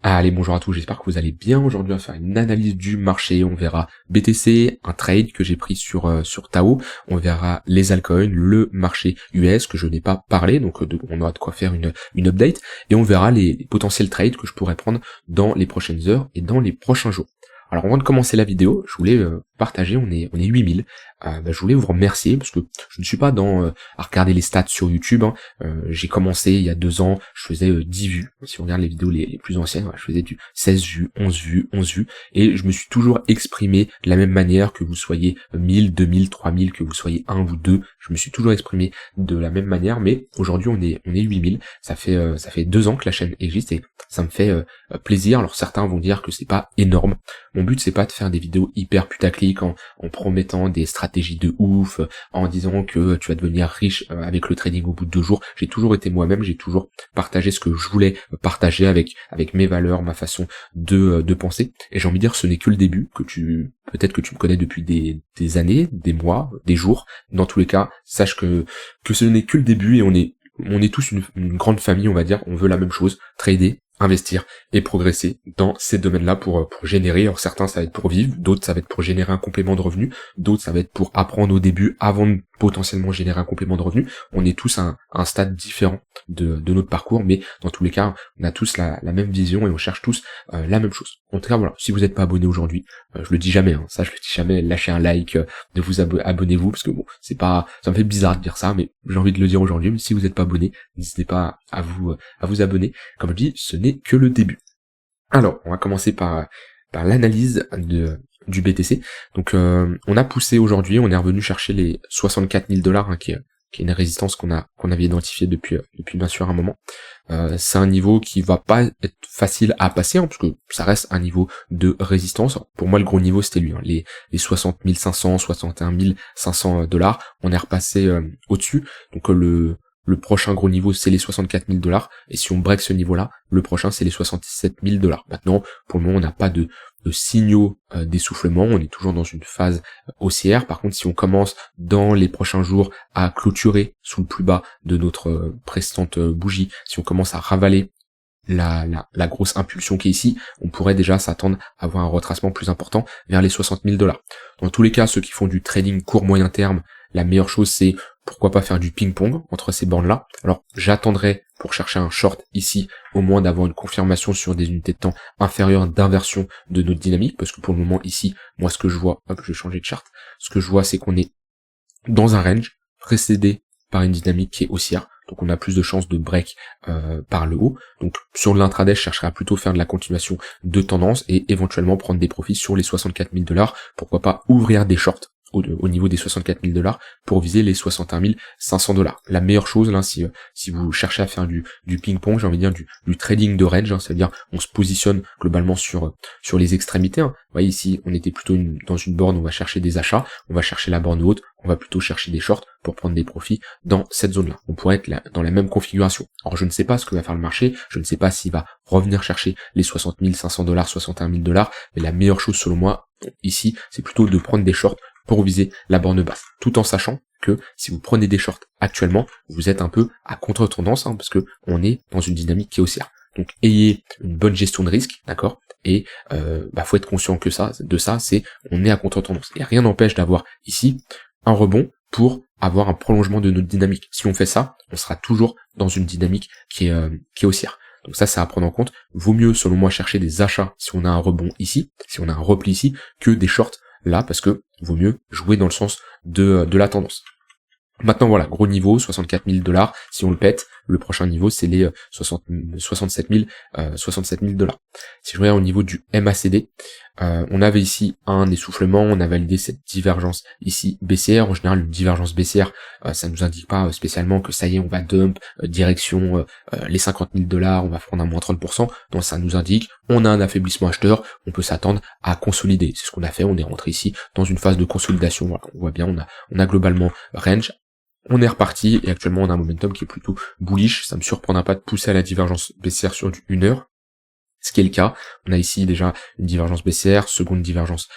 Allez, bonjour à tous, j'espère que vous allez bien. Aujourd'hui, on va faire une analyse du marché. On verra BTC, un trade que j'ai pris sur Tao. On verra les altcoins, le marché US que je n'ai pas parlé, donc on aura de quoi faire une update. Et on verra les potentiels trades que je pourrais prendre dans les prochaines heures et dans les prochains jours. Alors avant de commencer la vidéo, je voulais partager, on est 8000, je voulais vous remercier parce que je ne suis pas dans à regarder les stats sur YouTube, hein. J'ai commencé il y a 2 ans, je faisais 10 vues, si on regarde les vidéos les plus anciennes, je faisais du 16 vues, 11 vues, 11 vues, et je me suis toujours exprimé de la même manière, que vous soyez 1000, 2000, 3000, que vous soyez 1 ou 2, je me suis toujours exprimé de la même manière, mais aujourd'hui on est 8000, ça fait 2 ans que la chaîne existe et ça me fait plaisir. Alors certains vont dire que c'est pas énorme. Mon but c'est pas de faire des vidéos hyper putaclic en promettant des stratégies de ouf, en disant que tu vas devenir riche avec le trading au bout de 2 jours. J'ai toujours été moi-même, j'ai toujours partagé ce que je voulais partager avec mes valeurs, ma façon de penser. Et j'ai envie de dire, ce n'est que le début, peut-être que tu me connais depuis des années, des mois, des jours. Dans tous les cas, sache que ce n'est que le début et on est tous une grande famille, on va dire. On veut la même chose, trader, investir et progresser dans ces domaines-là pour générer. Alors certains ça va être pour vivre, d'autres ça va être pour générer un complément de revenu, d'autres ça va être pour apprendre au début avant de potentiellement générer un complément de revenu. On est tous à un stade différent de notre parcours, mais dans tous les cas on a tous la même vision et on cherche tous la même chose. En tout cas voilà, si vous n'êtes pas abonné aujourd'hui, je le dis jamais, hein, ça je le dis jamais, lâchez un like, de vous abonnez-vous, parce que bon, c'est pas, ça me fait bizarre de dire ça, mais j'ai envie de le dire aujourd'hui. Mais si vous n'êtes pas abonné, n'hésitez pas à vous abonner. Comme je dis, ce n'est que le début. Alors, on va commencer par l'analyse du BTC. Donc, on a poussé aujourd'hui, on est revenu chercher les 64 000 $, hein, qui est une résistance qu'on avait identifiée depuis bien sûr un moment. C'est un niveau qui va pas être facile à passer, hein, parce que ça reste un niveau de résistance. Pour moi, le gros niveau c'était lui, hein, les 60 500, 61 500 $. On est repassé au-dessus. Donc le prochain gros niveau, c'est les 64 000 $. Et si on break ce niveau-là, le prochain, c'est les 67 000 $. Maintenant, pour le moment, on n'a pas de signaux d'essoufflement. On est toujours dans une phase haussière. Par contre, si on commence dans les prochains jours à clôturer sous le plus bas de notre précédente bougie, si on commence à ravaler la grosse impulsion qui est ici, on pourrait déjà s'attendre à avoir un retracement plus important vers les 60 000 $. Dans tous les cas, ceux qui font du trading court-moyen terme, la meilleure chose c'est pourquoi pas faire du ping-pong entre ces bornes-là. Alors j'attendrai pour chercher un short ici, au moins d'avoir une confirmation sur des unités de temps inférieures d'inversion de notre dynamique, parce que pour le moment ici, moi ce que je vois, hop, je vais changer de charte, ce que je vois c'est qu'on est dans un range précédé par une dynamique qui est haussière. Donc on a plus de chances de break par le haut. Donc sur l'intraday, je chercherai à plutôt faire de la continuation de tendance et éventuellement prendre des profits sur les 64 000 $. Pourquoi pas ouvrir des shorts au niveau des 64 000 $ pour viser les 61 500 $. La meilleure chose là, si vous cherchez à faire du ping-pong, j'ai envie de dire du trading de range, hein, c'est-à-dire on se positionne globalement sur les extrémités, hein. Vous voyez ici, on était plutôt dans une borne, on va chercher des achats, on va chercher la borne haute, on va plutôt chercher des shorts pour prendre des profits dans cette zone-là. On pourrait être dans la même configuration. Alors je ne sais pas ce que va faire le marché, je ne sais pas s'il va revenir chercher les 60 500 $, 61 000 $, mais la meilleure chose selon moi ici, c'est plutôt de prendre des shorts pour viser la borne basse, tout en sachant que si vous prenez des shorts actuellement, vous êtes un peu à contre-tendance, hein, parce que on est dans une dynamique qui est haussière. Donc ayez une bonne gestion de risque, d'accord, et faut être conscient de ça, c'est on est à contre-tendance. Et rien n'empêche d'avoir ici un rebond pour avoir un prolongement de notre dynamique. Si on fait ça, on sera toujours dans une dynamique qui est haussière. Donc ça, c'est à prendre en compte. Vaut mieux, selon moi, chercher des achats si on a un rebond ici, si on a un repli ici, que des shorts là, parce que vaut mieux jouer dans le sens de la tendance. Maintenant voilà, gros niveau, 64 000 $, si on le pète, le prochain niveau c'est les 67 000 $. Si je regarde au niveau du MACD, on avait ici un essoufflement, on a validé cette divergence ici baissière. En général, une divergence baissière, ça nous indique pas spécialement que ça y est, on va dump direction les 50 000 $, on va prendre un moins 30%. Donc ça nous indique, on a un affaiblissement acheteur, on peut s'attendre à consolider. C'est ce qu'on a fait, on est rentré ici dans une phase de consolidation. Voilà, on voit bien, on a globalement range. On est reparti et actuellement on a un momentum qui est plutôt bullish. Ça me surprendra pas de pousser à la divergence baissière sur du 1 heure. Ce qui est le cas, on a ici déjà une divergence baissière, seconde divergence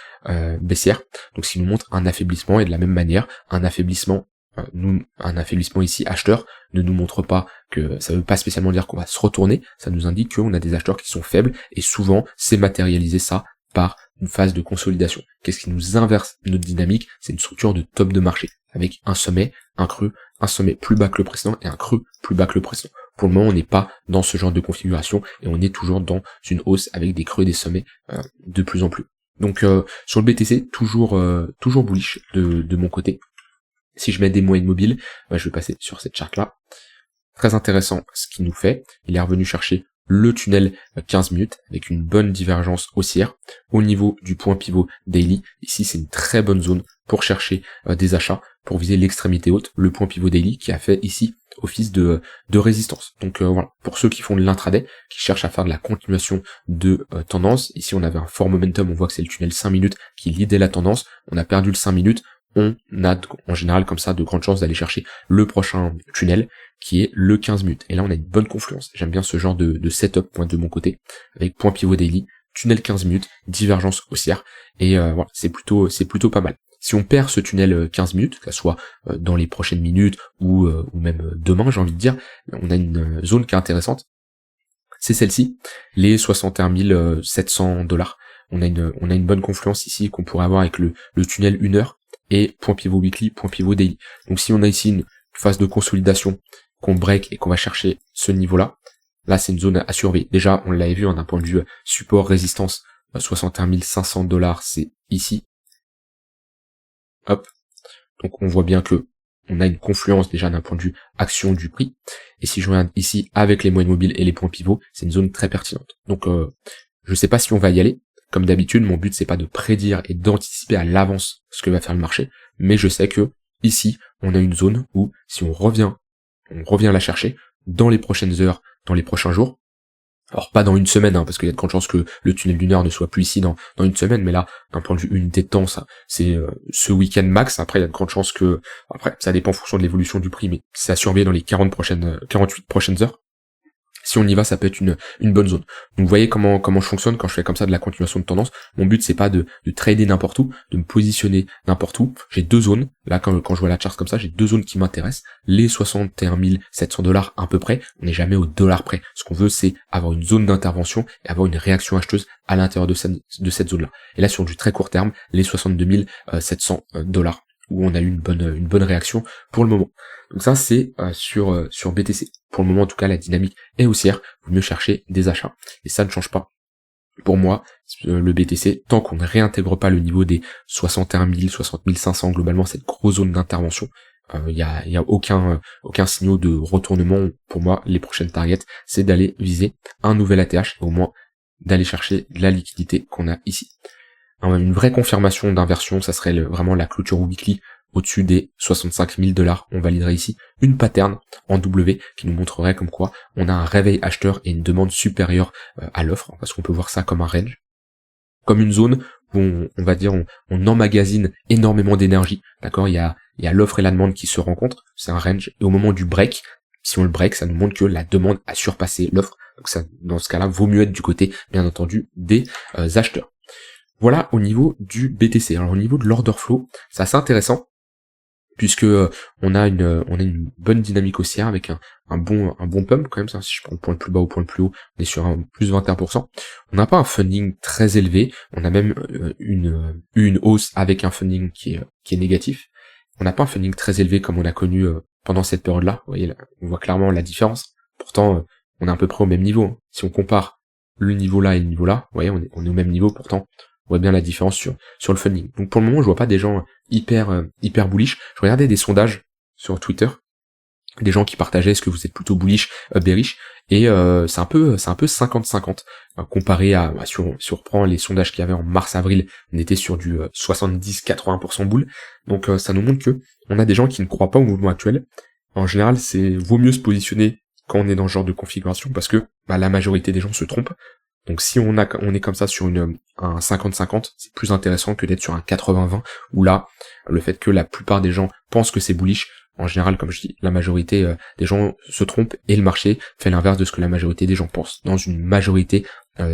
baissière, donc ce qui nous montre un affaiblissement, et de la même manière, un affaiblissement un affaiblissement ici acheteur ne nous montre pas que ça veut pas spécialement dire qu'on va se retourner, ça nous indique qu'on a des acheteurs qui sont faibles, et souvent c'est matérialisé ça par une phase de consolidation. Qu'est-ce qui nous inverse notre dynamique? C'est une structure de top de marché, avec un sommet, un creux, un sommet plus bas que le précédent et un creux plus bas que le précédent. Pour le moment, on n'est pas dans ce genre de configuration, et on est toujours dans une hausse avec des creux et des sommets de plus en plus. Donc sur le BTC, toujours bullish de mon côté. Si je mets des moyennes mobiles, je vais passer sur cette charte là. Très intéressant ce qu'il nous fait. Il est revenu chercher le tunnel 15 minutes avec une bonne divergence haussière au niveau du point pivot daily. Ici, c'est une très bonne zone pour chercher des achats, pour viser l'extrémité haute, le point pivot daily qui a fait ici office de résistance. Donc voilà, pour ceux qui font de l'intraday, qui cherchent à faire de la continuation de tendance, ici on avait un fort momentum, on voit que c'est le tunnel 5 minutes qui lidait la tendance, on a perdu le 5 minutes, on a en général comme ça de grandes chances d'aller chercher le prochain tunnel qui est le 15 minutes. Et là on a une bonne confluence. J'aime bien ce genre de setup de mon côté, avec point pivot daily, tunnel 15 minutes, divergence haussière, et voilà, c'est plutôt pas mal. Si on perd ce tunnel 15 minutes, que ce soit dans les prochaines minutes ou même demain, j'ai envie de dire, on a une zone qui est intéressante. C'est celle-ci, les 61 700 $. On a une bonne confluence ici qu'on pourrait avoir avec le tunnel 1 heure et point pivot weekly, point pivot daily. Donc si on a ici une phase de consolidation qu'on break et qu'on va chercher ce niveau-là, là c'est une zone à surveiller. Déjà, on l'avait vu d'un point de vue support résistance, 61 500 $, c'est ici. Hop. Donc on voit bien que on a une confluence déjà d'un point de vue action du prix. Et si je regarde ici avec les moyennes mobiles et les points pivots, c'est une zone très pertinente. Donc je sais pas si on va y aller. Comme d'habitude, mon but c'est pas de prédire et d'anticiper à l'avance ce que va faire le marché, mais je sais que ici, on a une zone où si on revient la chercher dans les prochaines heures, dans les prochains jours. Alors pas dans une semaine, parce qu'il y a de grandes chances que le tunnel d'une heure ne soit plus ici dans une semaine, mais là, d'un point de vue unité de temps, ça, c'est ce week-end max. Après, il y a de grandes chances que, après, ça dépend en fonction de l'évolution du prix, mais c'est à surveiller dans les 48 prochaines heures. Si on y va, ça peut être une bonne zone. Donc vous voyez comment je fonctionne quand je fais comme ça de la continuation de tendance. Mon but c'est pas de trader n'importe où, de me positionner n'importe où. J'ai deux zones. Là quand je vois la charte comme ça, j'ai deux zones qui m'intéressent. Les 61 700 $ à peu près. On n'est jamais au dollar près. Ce qu'on veut c'est avoir une zone d'intervention et avoir une réaction acheteuse à l'intérieur de cette zone-là. Et là sur du très court terme, les 62 700 $. Où on a eu une bonne réaction pour le moment. Donc ça c'est sur BTC. Pour le moment en tout cas la dynamique est haussière, vaut mieux chercher des achats. Et ça ne change pas. Pour moi, le BTC, tant qu'on ne réintègre pas le niveau des 61 000, 60 500, globalement cette grosse zone d'intervention, il y a aucun signal de retournement. Pour moi, les prochaines targets, c'est d'aller viser un nouvel ATH, et au moins d'aller chercher la liquidité qu'on a ici. Une vraie confirmation d'inversion, ça serait vraiment la clôture weekly au-dessus des 65 000 $. On validerait ici une pattern en W qui nous montrerait comme quoi on a un réveil acheteur et une demande supérieure à l'offre, parce qu'on peut voir ça comme un range, comme une zone où on va dire on emmagasine énormément d'énergie. D'accord, il y a l'offre et la demande qui se rencontrent, c'est un range, et au moment du break, si on le break, ça nous montre que la demande a surpassé l'offre. Donc ça, dans ce cas-là, vaut mieux être du côté, bien entendu, des acheteurs. Voilà au niveau du BTC. Alors au niveau de l'order flow, c'est assez intéressant puisque on a une bonne dynamique haussière avec un bon pump quand même. Ça, si je prends le point le plus bas au point le plus haut, on est sur un plus 21%. On n'a pas un funding très élevé. On a même une hausse avec un funding qui est négatif. On n'a pas un funding très élevé comme on a connu pendant cette période-là. Vous voyez, là, on voit clairement la différence. Pourtant, on est à peu près au même niveau. Si on compare le niveau là et le niveau là, vous voyez, on est au même niveau. Pourtant, on voit bien la différence sur le funding. Donc pour le moment, je vois pas des gens hyper bullish. Je regardais des sondages sur Twitter, des gens qui partageaient est-ce que vous êtes plutôt bullish, bearish, et c'est un peu 50-50 comparé à si on reprend les sondages qu'il y avait en mars-avril, on était sur du 70-80% bull. Donc ça nous montre que on a des gens qui ne croient pas au mouvement actuel. En général, vaut mieux se positionner quand on est dans ce genre de configuration parce que la majorité des gens se trompent. Donc si on est comme ça sur un 50-50, c'est plus intéressant que d'être sur un 80-20, où là, le fait que la plupart des gens pensent que c'est bullish, en général, comme je dis, la majorité des gens se trompent et le marché fait l'inverse de ce que la majorité des gens pensent, dans une majorité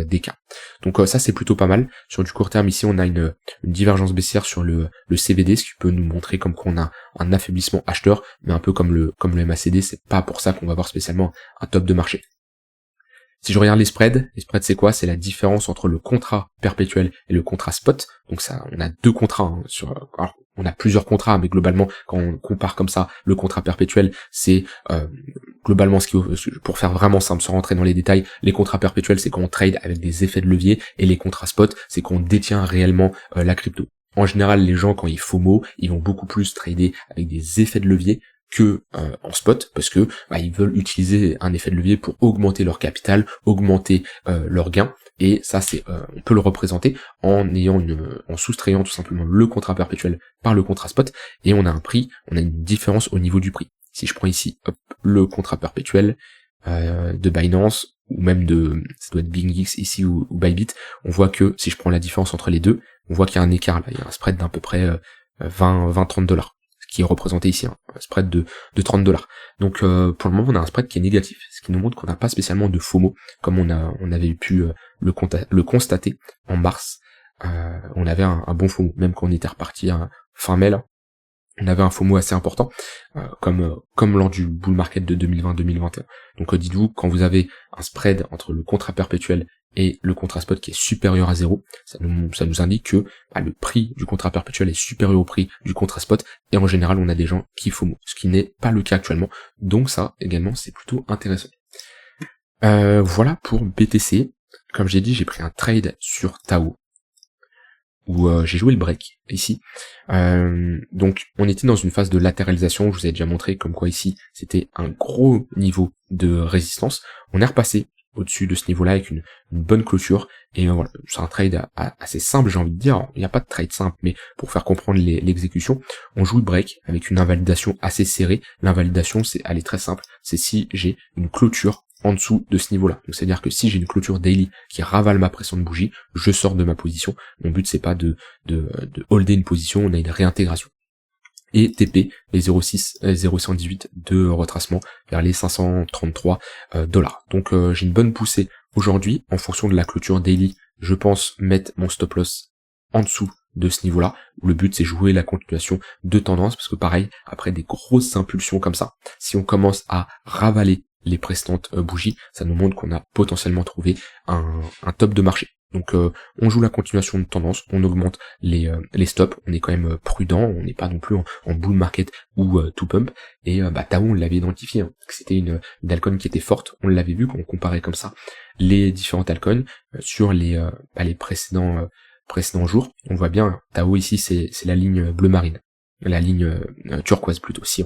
d'écart. Donc ça c'est plutôt pas mal. Sur du court terme ici on a une divergence baissière sur le CVD, ce qui peut nous montrer comme qu'on a un affaiblissement acheteur, mais un peu comme le MACD, c'est pas pour ça qu'on va avoir spécialement un top de marché. Si je regarde les spreads c'est quoi? C'est la différence entre le contrat perpétuel et le contrat spot. Donc ça, on a deux contrats alors, on a plusieurs contrats, mais globalement, quand on compare comme ça, le contrat perpétuel, c'est globalement pour faire vraiment simple, sans rentrer dans les détails, les contrats perpétuels, c'est quand on trade avec des effets de levier, et les contrats spot, c'est quand on détient réellement la crypto. En général, les gens, quand ils FOMO, ils vont beaucoup plus trader avec des effets de levier que en spot, parce que ils veulent utiliser un effet de levier pour augmenter leur capital, augmenter leurs gains, et ça c'est on peut le représenter en soustrayant tout simplement le contrat perpétuel par le contrat spot, et on a une différence au niveau du prix. Si je prends ici le contrat perpétuel de Binance, ou même ça doit être BingX ici ou Bybit, on voit que si je prends la différence entre les deux, on voit qu'il y a un écart là, il y a un spread d'à peu près 20-30$. Qui est représenté ici, un spread de $30. Donc pour le moment on a un spread qui est négatif, ce qui nous montre qu'on n'a pas spécialement de FOMO, comme on avait pu le constater en mars. On avait un bon FOMO, même quand on était reparti fin mai là, on avait un FOMO assez important, comme lors du bull market de 2020-2021. Donc dites-vous, quand vous avez un spread entre le contrat perpétuel et le contrat spot qui est supérieur à 0, ça nous indique que le prix du contrat perpétuel est supérieur au prix du contrat spot, et en général on a des gens qui FOMO, ce qui n'est pas le cas actuellement, donc ça également c'est plutôt intéressant. Voilà pour BTC. Comme j'ai dit, j'ai pris un trade sur Tao, où j'ai joué le break ici. Donc on était dans une phase de latéralisation, je vous ai déjà montré comme quoi ici c'était un gros niveau de résistance. On est repassé au-dessus de ce niveau-là avec une bonne clôture, et voilà, c'est un trade assez simple, j'ai envie de dire. Il n'y a pas de trade simple, mais pour faire comprendre l'exécution, on joue le break avec une invalidation assez serrée. L'invalidation, elle est très simple, c'est si j'ai une clôture en dessous de ce niveau-là. Donc c'est-à-dire que si j'ai une clôture daily qui ravale ma pression de bougie, je sors de ma position. Mon but c'est pas de holder une position, on a une réintégration. Et TP, les 0,118 de retracement vers les 533 $. Donc j'ai une bonne poussée aujourd'hui en fonction de la clôture daily. Je pense mettre mon stop loss en dessous de ce niveau-là. Le but c'est jouer la continuation de tendance, parce que pareil, après des grosses impulsions comme ça, si on commence à ravaler les précédentes bougies, ça nous montre qu'on a potentiellement trouvé un top de marché. Donc on joue la continuation de tendance, on augmente les stops, on est quand même prudent, on n'est pas non plus en bull market ou to pump, et Tao on l'avait identifié, hein. C'était une altcoin qui était forte, on l'avait vu quand on comparait comme ça les différentes altcoins sur les précédents jours. On voit bien, Tao ici c'est la ligne bleu marine, la ligne turquoise plutôt, si.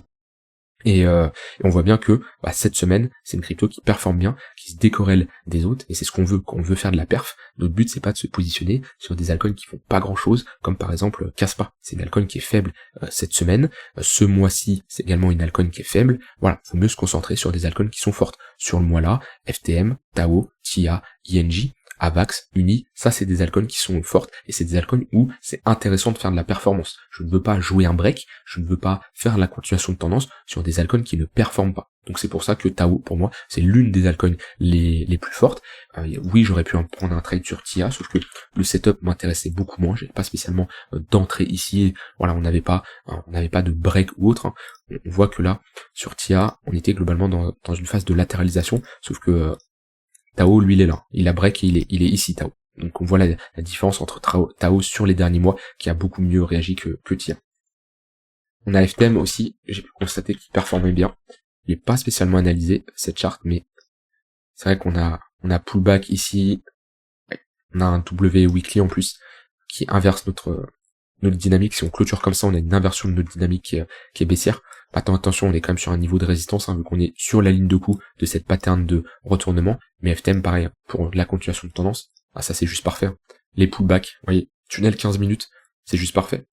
Et on voit bien que cette semaine, c'est une crypto qui performe bien, qui se décorrèle des autres, et c'est ce qu'on veut quand on veut faire de la perf. Notre but c'est pas de se positionner sur des altcoins qui font pas grand chose, comme par exemple Kaspa, c'est une altcoin qui est faible cette semaine. Ce mois-ci, c'est également une altcoin qui est faible. Voilà, faut mieux se concentrer sur des altcoins qui sont fortes. Sur le mois là, FTM, Tao, TIA, INJ, Avax, Uni, ça c'est des altcoins qui sont fortes, et c'est des altcoins où c'est intéressant de faire de la performance. Je ne veux pas jouer un break, je ne veux pas faire la continuation de tendance sur des altcoins qui ne performent pas. Donc c'est pour ça que Tao, pour moi, c'est l'une des altcoins les plus fortes. Oui, j'aurais pu en prendre un trade sur TIA, sauf que le setup m'intéressait beaucoup moins, j'avais pas spécialement d'entrée ici, voilà, on n'avait pas de break ou autre, hein. On voit que là, sur TIA, on était globalement dans une phase de latéralisation, sauf que Tao, lui, il est là. Il a break et il est ici, Tao. Donc on voit la différence entre Tao sur les derniers mois, qui a beaucoup mieux réagi que TIA. On a FTM aussi, j'ai pu constater qu'il performait bien. Il n'est pas spécialement analysé, cette charte, mais c'est vrai qu'on a pullback ici, on a un W weekly en plus, qui inverse notre dynamique. Si on clôture comme ça, on a une inversion de notre dynamique qui est baissière. Attention, on est quand même sur un niveau de résistance, hein, vu qu'on est sur la ligne de coup de cette pattern de retournement. Mais FTM, pareil, pour la continuation de tendance, ça c'est juste parfait. Les pullbacks, vous voyez, tunnel 15 minutes, c'est juste parfait.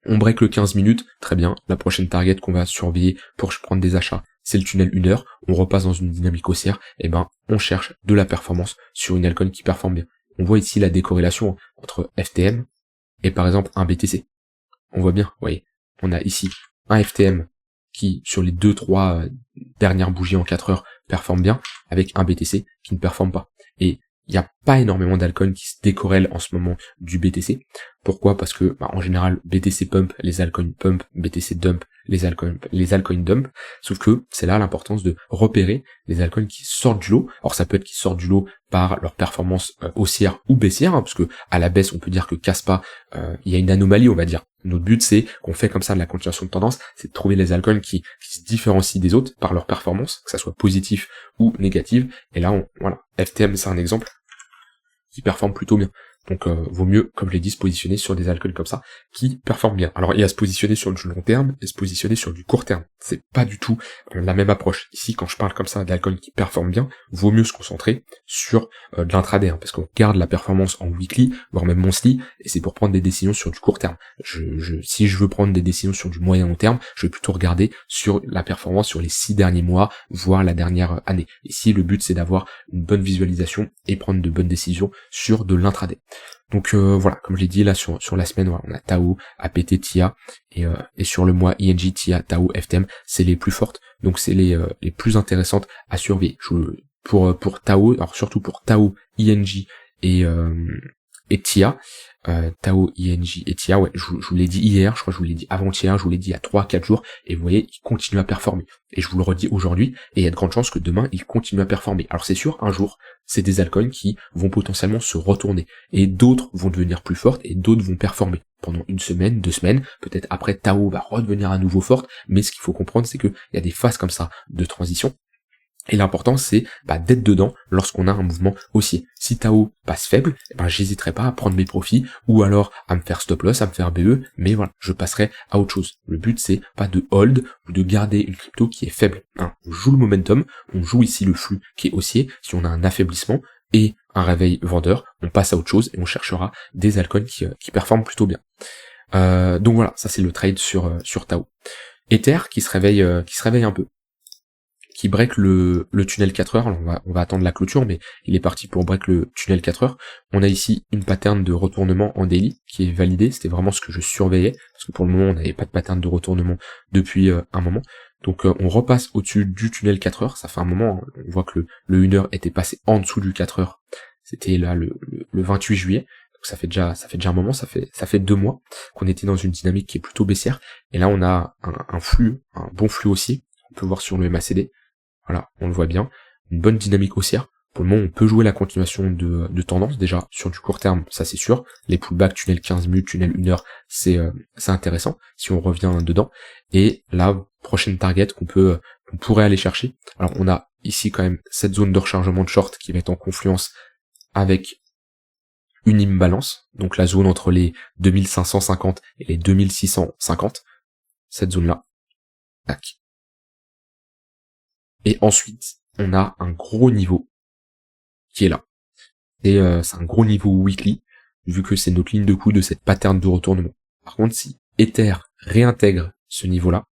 On break le 15 minutes, très bien. La prochaine target qu'on va surveiller pour prendre des achats, c'est le tunnel 1 heure. On repasse dans une dynamique haussière, et on cherche de la performance sur une altcoin qui performe bien. On voit ici la décorrélation entre FTM et par exemple un BTC. On voit bien, vous voyez, on a ici un FTM qui, sur les 2-3 dernières bougies en 4 heures, performe bien, avec un BTC qui ne performe pas. Et il n'y a pas énormément d'altcoins qui se décorrèlent en ce moment du BTC. Pourquoi? Parce que en général BTC pump, les altcoins pump, BTC dump, les altcoins dump. Sauf que c'est là l'importance de repérer les altcoins qui sortent du lot. Alors ça peut être qu'ils sortent du lot par leur performance haussière ou baissière, parce que à la baisse on peut dire que Kaspa, il y a une anomalie, on va dire. Notre but c'est qu'on fait comme ça de la continuation de tendance, c'est de trouver les altcoins qui se différencient des autres par leur performance, que ça soit positif ou négative. Et là voilà, FTM c'est un exemple qui performe plutôt bien. Donc vaut mieux, comme je l'ai dit, se positionner sur des altcoins comme ça, qui performent bien. Alors il y a se positionner sur du long terme, et se positionner sur du court terme. C'est pas du tout la même approche. Ici, quand je parle comme ça d'altcoins qui performent bien, vaut mieux se concentrer sur de l'intraday, parce qu'on garde la performance en weekly, voire même monthly, et c'est pour prendre des décisions sur du court terme. Si je veux prendre des décisions sur du moyen long terme, je vais plutôt regarder sur la performance sur les 6 derniers mois, voire la dernière année. Ici, le but c'est d'avoir une bonne visualisation et prendre de bonnes décisions sur de l'intraday. Donc voilà, comme je l'ai dit là sur la semaine, voilà, on a Tao, APT, TIA et sur le mois ING, TIA, Tao, FTM, c'est les plus fortes, donc c'est les plus intéressantes à surveiller. Pour Tao, alors surtout pour Tao, ING et TIA, Tao, ING et TIA, ouais, je vous l'ai dit hier, je crois que je vous l'ai dit avant-hier, je vous l'ai dit il y a 3-4 jours, et vous voyez, il continue à performer. Et je vous le redis aujourd'hui, et il y a de grandes chances que demain, il continue à performer. Alors c'est sûr, un jour, c'est des altcoins qui vont potentiellement se retourner, et d'autres vont devenir plus fortes, et d'autres vont performer. Pendant 1 semaine, 2 semaines, peut-être après Tao va redevenir à nouveau forte, mais ce qu'il faut comprendre, c'est qu'il y a des phases comme ça de transition. Et l'important c'est d'être dedans lorsqu'on a un mouvement haussier. Si Tao passe faible, j'hésiterai pas à prendre mes profits ou alors à me faire stop loss, à me faire BE, mais voilà, je passerai à autre chose. Le but c'est pas de hold ou de garder une crypto qui est faible. On joue le momentum, on joue ici le flux qui est haussier. Si on a un affaiblissement et un réveil vendeur, on passe à autre chose et on cherchera des altcoins qui performent plutôt bien. Donc voilà, ça c'est le trade sur Tao. Ether qui se réveille un peu, qui break le tunnel 4 heures. Alors on va attendre la clôture, mais il est parti pour break le tunnel 4 heures. On a ici une pattern de retournement en daily qui est validée. C'était vraiment ce que je surveillais, parce que pour le moment on n'avait pas de pattern de retournement depuis un moment. Donc on repasse au-dessus du tunnel 4 heures. Ça fait un moment, hein. On voit que le 1 heure était passé en dessous du 4 heures. C'était là le 28 juillet. Donc ça fait déjà un moment, ça fait 2 mois qu'on était dans une dynamique qui est plutôt baissière. Et là on a un bon flux aussi. On peut voir sur le MACD. Voilà, on le voit bien, une bonne dynamique haussière. Pour le moment, on peut jouer la continuation de tendance, déjà, sur du court terme, ça c'est sûr. Les pullbacks, tunnel 15 minutes, tunnel 1 heure, c'est intéressant, si on revient dedans. Et la prochaine target qu'on pourrait aller chercher. Alors, on a ici quand même cette zone de rechargement de short qui va être en confluence avec une imbalance, donc la zone entre les 2550 et les 2650, cette zone-là. Tac. Et ensuite, on a un gros niveau qui est là. Et c'est un gros niveau weekly, vu que c'est notre ligne de coup de cette pattern de retournement. Par contre, si Ether réintègre ce niveau-là,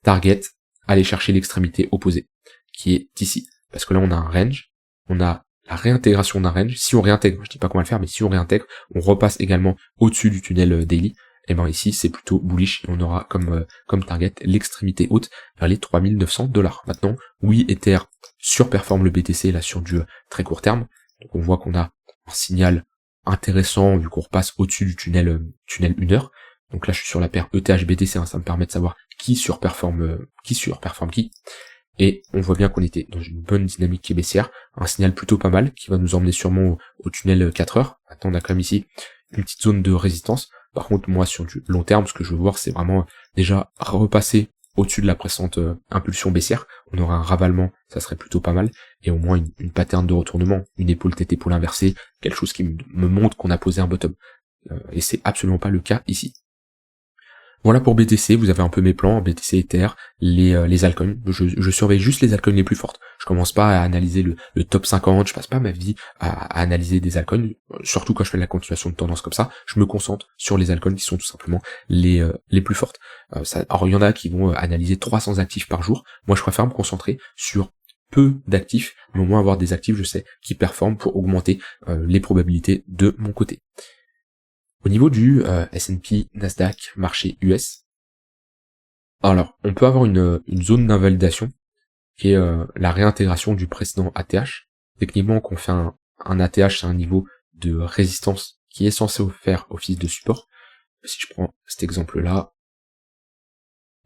target, aller chercher l'extrémité opposée, qui est ici. Parce que là, on a un range, on a la réintégration d'un range. Si on réintègre, je dis pas comment le faire, mais si on réintègre, on repasse également au-dessus du tunnel daily. Et ici c'est plutôt bullish, et on aura comme target l'extrémité haute vers les $3 900. Maintenant, oui, Ether surperforme le BTC là sur du très court terme, donc on voit qu'on a un signal intéressant vu qu'on repasse au-dessus du tunnel 1 heure. Donc là je suis sur la paire ETH-BTC, ça me permet de savoir qui surperforme qui. Et on voit bien qu'on était dans une bonne dynamique qui est baissière, un signal plutôt pas mal qui va nous emmener sûrement au tunnel 4 heures. Maintenant on a quand même ici une petite zone de résistance. Par contre, moi, sur du long terme, ce que je veux voir, c'est vraiment déjà repasser au-dessus de la précédente impulsion baissière. On aura un ravalement, ça serait plutôt pas mal, et au moins une pattern de retournement, une épaule tête épaule inversée, quelque chose qui me montre qu'on a posé un bottom. Et c'est absolument pas le cas ici. Voilà pour BTC, vous avez un peu mes plans, BTC, Ether, les altcoins. Je surveille juste les altcoins les plus fortes. Je commence pas à analyser le top 50, je passe pas ma vie à analyser des altcoins, surtout quand je fais la continuation de tendance comme ça. Je me concentre sur les altcoins qui sont tout simplement les plus fortes. Alors il y en a qui vont analyser 300 actifs par jour. Moi je préfère me concentrer sur peu d'actifs, mais au moins avoir des actifs, je sais, qui performent pour augmenter les probabilités de mon côté. Au niveau du S&P, Nasdaq, marché US, alors on peut avoir une zone d'invalidation qui est la réintégration du précédent ATH. Techniquement, qu'on fait un un ATH, c'est un niveau de résistance qui est censé faire office de support. Si je prends cet exemple-là,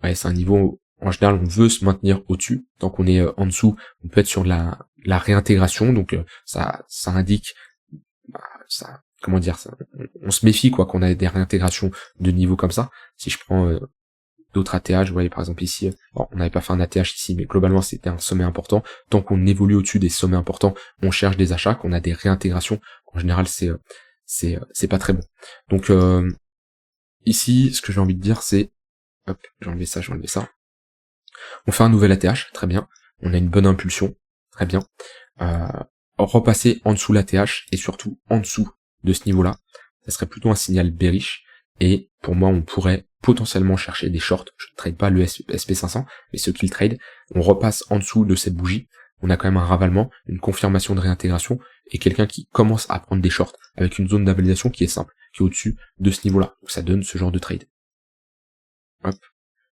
ouais, c'est un niveau où, en général, on veut se maintenir au-dessus. Tant qu'on est en dessous, on peut être sur la réintégration, donc ça indique, ça, comment dire, ça, on se méfie quoi qu'on a des réintégrations de niveau comme ça. Si je prends d'autres ATH, vous voyez par exemple ici, bon, on n'avait pas fait un ATH ici, mais globalement c'était un sommet important. Tant qu'on évolue au-dessus des sommets importants, on cherche des achats, qu'on a des réintégrations. En général, c'est pas très bon. Donc ici, ce que j'ai envie de dire, c'est, hop, j'ai enlevé ça. On fait un nouvel ATH, très bien. On a une bonne impulsion, très bien. Repasser en dessous l'ATH et surtout en dessous de ce niveau-là, ça serait plutôt un signal bearish. Et pour moi, on pourrait potentiellement chercher des shorts. Je ne trade pas le SP500, mais ceux qui le trade, on repasse en dessous de cette bougie. On a quand même un ravalement, une confirmation de réintégration et quelqu'un qui commence à prendre des shorts avec une zone d'invalidation qui est simple, qui est au-dessus de ce niveau-là. Donc ça donne ce genre de trade. Hop.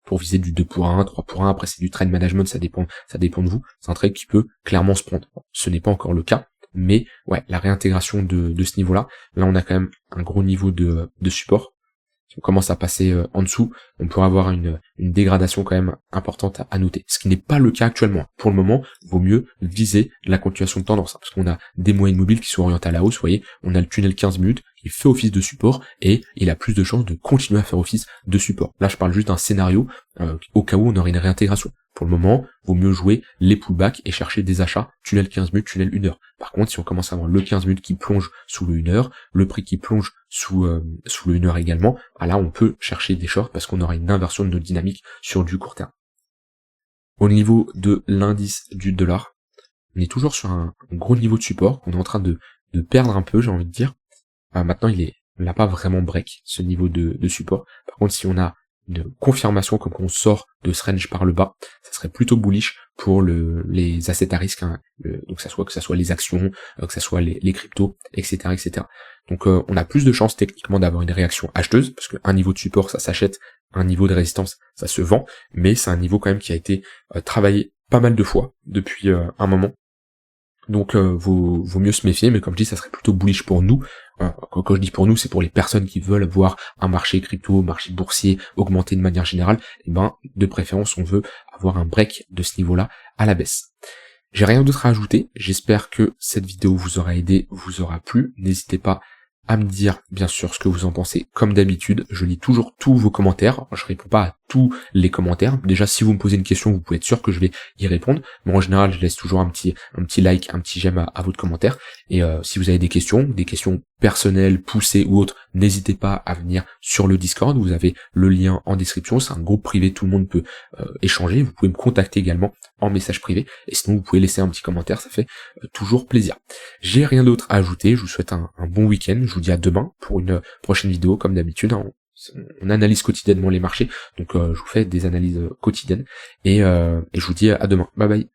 Pour viser du 2 pour 1, 3 pour 1, après c'est du trade management, ça dépend de vous. C'est un trade qui peut clairement se prendre. Ce n'est pas encore le cas, mais ouais, la réintégration de ce niveau-là, là on a quand même un gros niveau de support. Si on commence à passer en dessous, on pourrait avoir une dégradation quand même importante à noter. Ce qui n'est pas le cas actuellement. Pour le moment, il vaut mieux viser la continuation de tendance, parce qu'on a des moyennes mobiles qui sont orientées à la hausse, vous voyez, on a le tunnel 15 minutes, qui fait office de support, et il a plus de chances de continuer à faire office de support. Là, je parle juste d'un scénario, au cas où on aurait une réintégration. Pour le moment, vaut mieux jouer les pullbacks et chercher des achats, tunnel 15 minutes, tunnel 1 heure. Par contre, si on commence à avoir le 15 minutes qui plonge sous le 1 heure, le prix qui plonge sous le 1 heure également, là on peut chercher des shorts parce qu'on aura une inversion de notre dynamique sur du court terme. Au niveau de l'indice du dollar, on est toujours sur un gros niveau de support, on est en train de perdre un peu, j'ai envie de dire. Maintenant on n'a pas vraiment break ce niveau de support. Par contre, si on a une confirmation comme qu'on sort de ce range par le bas, ça serait plutôt bullish pour les assets à risque, hein, donc que ça soit les actions, que ça soit les cryptos, etc. Donc on a plus de chances techniquement d'avoir une réaction acheteuse, parce qu'un niveau de support ça s'achète, un niveau de résistance ça se vend, mais c'est un niveau quand même qui a été travaillé pas mal de fois depuis un moment. Donc vaut mieux se méfier, mais comme je dis, ça serait plutôt bullish pour nous. Quand je dis pour nous, c'est pour les personnes qui veulent voir un marché crypto, marché boursier augmenter de manière générale. Et ben, de préférence, on veut avoir un break de ce niveau-là à la baisse. J'ai rien d'autre à ajouter. J'espère que cette vidéo vous aura aidé, vous aura plu. N'hésitez pas à me dire, bien sûr, ce que vous en pensez. Comme d'habitude, je lis toujours tous vos commentaires. Je réponds pas à tous les commentaires. Déjà, si vous me posez une question, vous pouvez être sûr que je vais y répondre. Mais en général, je laisse toujours un petit like, un petit j'aime à votre commentaire. Et si vous avez des questions personnelles, poussées ou autres, n'hésitez pas à venir sur le Discord. Vous avez le lien en description. C'est un groupe privé, tout le monde peut échanger. Vous pouvez me contacter également en message privé. Et sinon, vous pouvez laisser un petit commentaire. Ça fait toujours plaisir. J'ai rien d'autre à ajouter. Je vous souhaite un bon week-end. Je vous dis à demain pour une prochaine vidéo, comme d'habitude. On analyse quotidiennement les marchés, donc je vous fais des analyses quotidiennes, et je vous dis à demain. Bye bye.